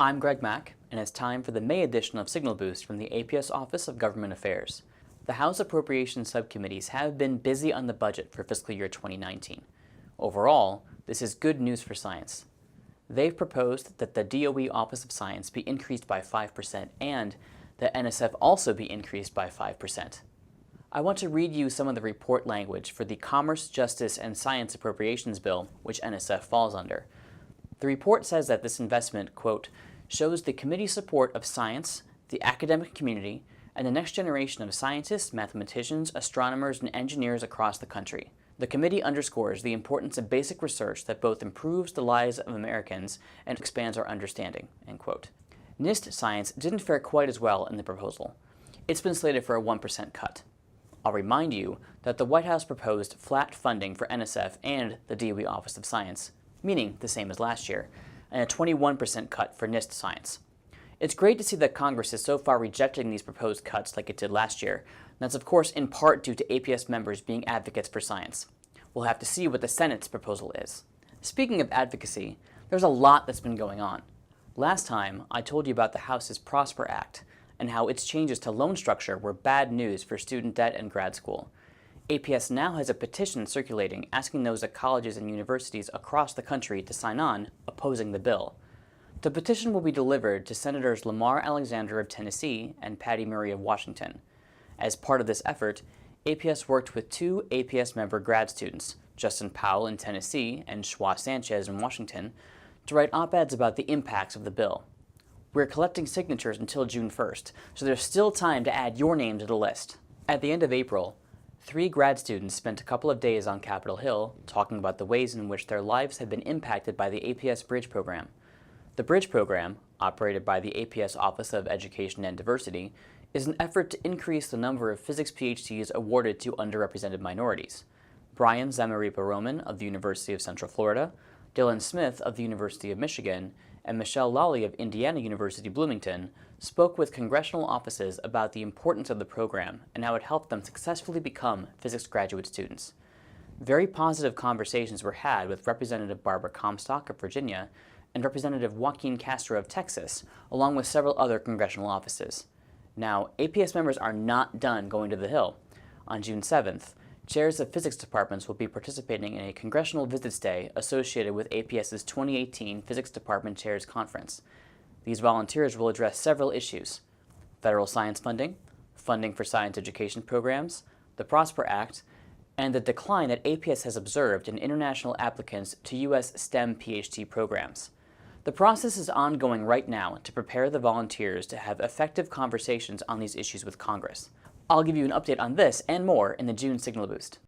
I'm Greg Mack, and it's time for the May edition of Signal Boost from the APS Office of Government Affairs. The House Appropriations Subcommittees have been busy on the budget for fiscal year 2019. Overall, this is good news for science. They've proposed that the DOE Office of Science be increased by 5% and that NSF also be increased by 5%. I want to read you some of the report language for the Commerce, Justice, and Science Appropriations Bill, which NSF falls under. The report says that this investment, quote, shows the committee's support of science, the academic community, and the next generation of scientists, mathematicians, astronomers, and engineers across the country. The committee underscores the importance of basic research that both improves the lives of Americans and expands our understanding, end quote. NIST science didn't fare quite as well in the proposal. It's been slated for a 1% cut. I'll remind you that the White House proposed flat funding for NSF and the DOE Office of Science, meaning the same as last year, and a 21% cut for NIST science. It's great to see that Congress is so far rejecting these proposed cuts like it did last year, and that's of course in part due to APS members being advocates for science. We'll have to see what the Senate's proposal is. Speaking of advocacy, there's a lot that's been going on. Last time, I told you about the House's Prosper Act and how its changes to loan structure were bad news for student debt and grad school. APS now has a petition circulating asking those at colleges and universities across the country to sign on, opposing the bill. The petition will be delivered to Senators Lamar Alexander of Tennessee and Patty Murray of Washington. As part of this effort, APS worked with two APS member grad students, Justin Powell in Tennessee and Schwa Sanchez in Washington, to write op-eds about the impacts of the bill. We're collecting signatures until June 1st, so there's still time to add your name to the list. At the end of April, 3 grad students spent a couple of days on Capitol Hill talking about the ways in which their lives have been impacted by the APS BRIDGE program. The BRIDGE program, operated by the APS Office of Education and Diversity, is an effort to increase the number of physics PhDs awarded to underrepresented minorities. Brian Zamaripa-Roman of the University of Central Florida, Dylan Smith of the University of Michigan, and Michelle Lawley of Indiana University Bloomington spoke with congressional offices about the importance of the program and how it helped them successfully become physics graduate students. Very positive conversations were had with Representative Barbara Comstock of Virginia and Representative Joaquin Castro of Texas, along with several other congressional offices. Now, APS members are not done going to the Hill. On June 7th, chairs of physics departments will be participating in a Congressional Visits Day associated with APS's 2018 Physics Department Chairs Conference. These volunteers will address several issues: federal science funding, funding for science education programs, the Prosper Act, and the decline that APS has observed in international applicants to U.S. STEM PhD programs. The process is ongoing right now to prepare the volunteers to have effective conversations on these issues with Congress. I'll give you an update on this and more in the June Signal Boost.